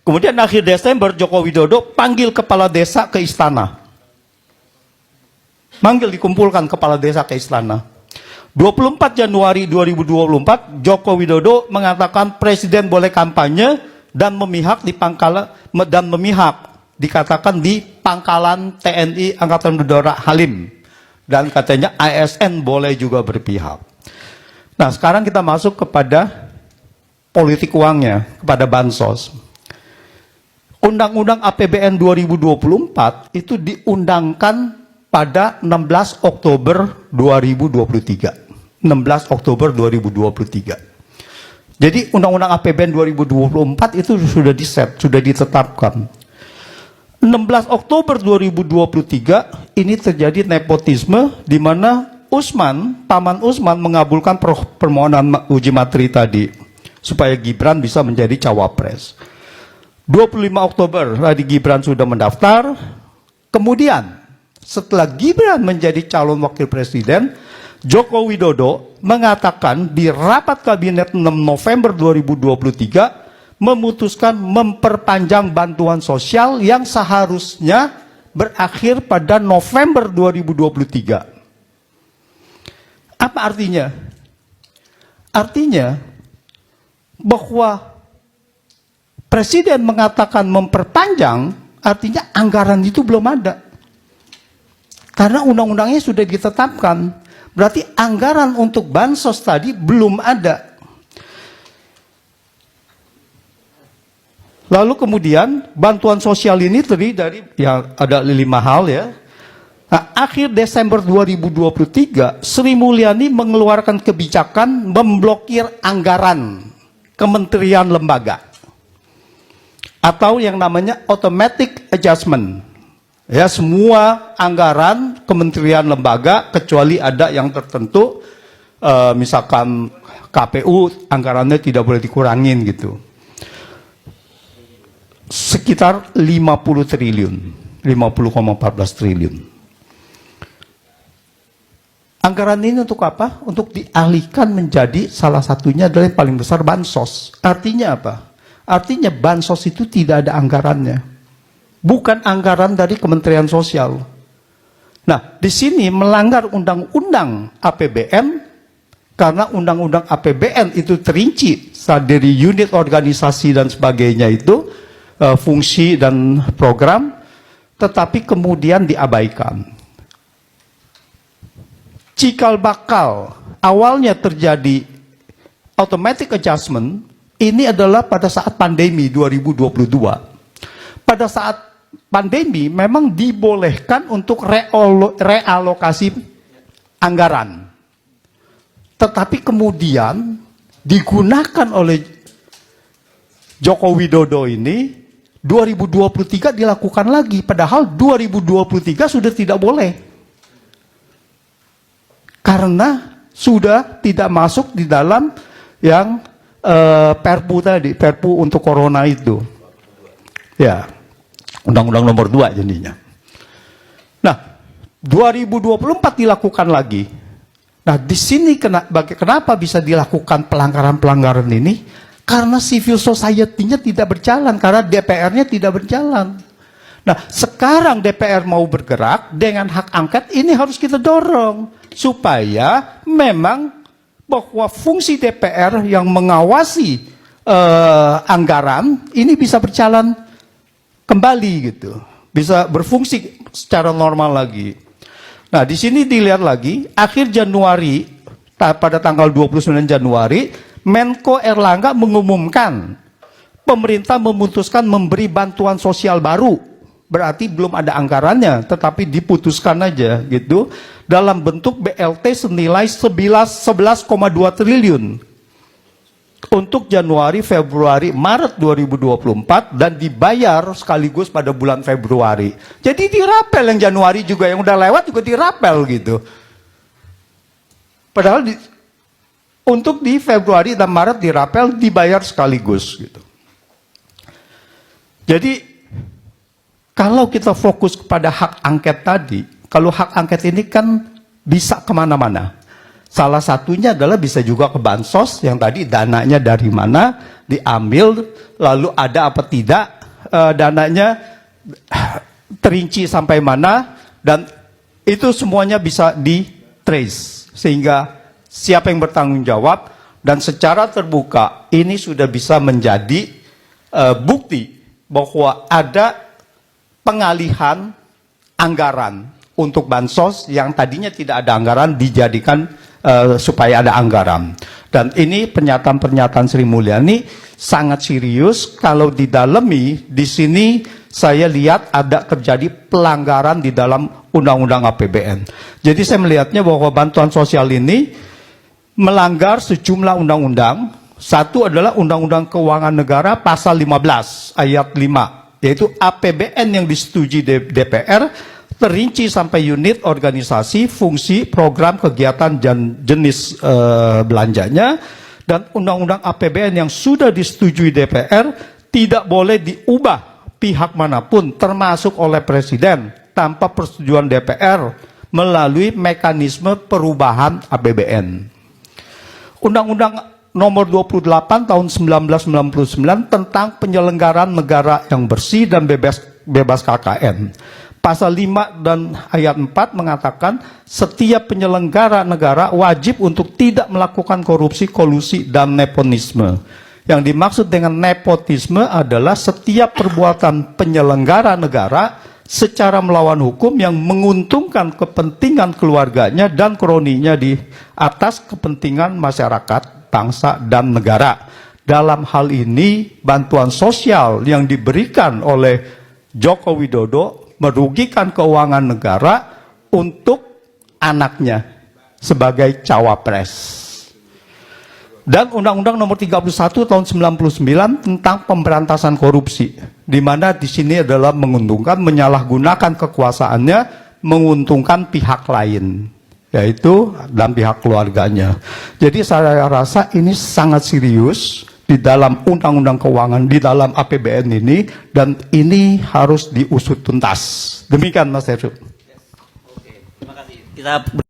Kemudian akhir Desember Joko Widodo panggil kepala desa ke istana. Manggil, dikumpulkan kepala desa ke istana. 24 Januari 2024 Joko Widodo mengatakan presiden boleh kampanye dan memihak di dikatakan di pangkalan TNI Angkatan Udara Halim, dan katanya ASN boleh juga berpihak. Nah, sekarang kita masuk kepada politik uangnya, kepada bansos. Undang-Undang APBN 2024 itu diundangkan pada 16 Oktober 2023. 16 Oktober 2023. Jadi Undang-Undang APBN 2024 itu sudah diset, sudah ditetapkan. 16 Oktober 2023 ini terjadi nepotisme di mana Paman Usman mengabulkan permohonan uji materi tadi supaya Gibran bisa menjadi cawapres. 25 Oktober tadi Gibran sudah mendaftar. Kemudian setelah Gibran menjadi calon wakil presiden, Joko Widodo mengatakan di rapat kabinet 6 November 2023 memutuskan memperpanjang bantuan sosial yang seharusnya berakhir pada November 2023. Apa artinya? Artinya bahwa Presiden mengatakan memperpanjang, artinya anggaran itu belum ada. Karena undang-undangnya sudah ditetapkan. Berarti anggaran untuk bansos tadi belum ada. Lalu kemudian bantuan sosial ini terdiri dari ya ada 5 hal ya. Nah, akhir Desember 2023 Sri Mulyani mengeluarkan kebijakan memblokir anggaran kementerian lembaga atau yang namanya automatic adjustment. Ya, semua anggaran kementerian lembaga kecuali ada yang tertentu, misalkan KPU anggarannya tidak boleh dikurangin gitu. Sekitar 50 triliun, 50,14 triliun. Anggaran ini untuk apa? Untuk dialihkan menjadi salah satunya adalah yang paling besar bansos. Artinya apa? Artinya bansos itu tidak ada anggarannya. Bukan anggaran dari Kementerian Sosial. Nah, di sini melanggar Undang-Undang APBN, karena Undang-Undang APBN itu terinci dari unit organisasi dan sebagainya itu, fungsi dan program, tetapi kemudian diabaikan. Cikal bakal awalnya terjadi automatic adjustment, ini adalah pada saat pandemi 2022. Pada saat pandemi memang dibolehkan untuk realokasi anggaran. Tetapi kemudian digunakan oleh Joko Widodo ini 2023 dilakukan lagi, padahal 2023 sudah tidak boleh. Karena sudah tidak masuk di dalam yang Perpu tadi, Perpu untuk corona itu. Ya, Undang-Undang nomor 2 jadinya. Nah, 2024 dilakukan lagi. Nah, di sini kenapa bisa dilakukan pelanggaran-pelanggaran ini? Karena civil society-nya tidak berjalan, karena DPR-nya tidak berjalan. Nah, sekarang DPR mau bergerak dengan hak angket, ini harus kita dorong. Supaya memang bahwa fungsi DPR yang mengawasi anggaran, ini bisa berjalan kembali gitu, bisa berfungsi secara normal lagi. Nah, di sini dilihat lagi, akhir Januari, pada tanggal 29 Januari, Menko Erlangga mengumumkan, pemerintah memutuskan memberi bantuan sosial baru, berarti belum ada anggarannya, tetapi diputuskan aja gitu, dalam bentuk BLT senilai 11,2 triliun. Untuk Januari, Februari, Maret 2024 dan dibayar sekaligus pada bulan Februari. Jadi dirapel yang Januari juga, yang udah lewat juga dirapel gitu. Padahal untuk di Februari dan Maret dirapel, dibayar sekaligus gitu. Jadi kalau kita fokus kepada hak angket tadi, kalau hak angket ini kan bisa kemana-mana. Salah satunya adalah bisa juga ke bansos, yang tadi dananya dari mana diambil, lalu ada apa tidak dananya, terinci sampai mana, dan itu semuanya bisa di-trace. Sehingga siapa yang bertanggung jawab, dan secara terbuka ini sudah bisa menjadi bukti bahwa ada pengalihan anggaran untuk bansos yang tadinya tidak ada anggaran dijadikan supaya ada anggaran. Dan ini pernyataan-pernyataan Sri Mulyani sangat serius. Kalau didalami, di sini saya lihat ada terjadi pelanggaran di dalam Undang-Undang APBN. Jadi saya melihatnya bahwa bantuan sosial ini melanggar sejumlah undang-undang. Satu adalah Undang-Undang Keuangan Negara pasal 15 ayat 5, yaitu APBN yang disetujui DPR terinci sampai unit, organisasi, fungsi, program, kegiatan, dan jenis belanjanya. Dan Undang-Undang APBN yang sudah disetujui DPR tidak boleh diubah pihak manapun, termasuk oleh Presiden, tanpa persetujuan DPR melalui mekanisme perubahan APBN. Undang-Undang Nomor 28 tahun 1999 tentang penyelenggaraan negara yang bersih dan bebas KKN. Pasal 5 dan ayat 4 mengatakan setiap penyelenggara negara wajib untuk tidak melakukan korupsi, kolusi, dan nepotisme. Yang dimaksud dengan nepotisme adalah setiap perbuatan penyelenggara negara secara melawan hukum yang menguntungkan kepentingan keluarganya dan kroninya di atas kepentingan masyarakat, bangsa, dan negara. Dalam hal ini, bantuan sosial yang diberikan oleh Joko Widodo merugikan keuangan negara untuk anaknya sebagai cawapres. Dan Undang-Undang Nomor 31 tahun 99 tentang pemberantasan korupsi, di mana di sini adalah menguntungkan, menyalahgunakan kekuasaannya, menguntungkan pihak lain, yaitu dan pihak keluarganya. Jadi saya rasa ini sangat serius di dalam Undang-Undang Keuangan, di dalam APBN ini, dan ini harus diusut tuntas. Demikian Mas Heru. Oke, terima kasih. Kita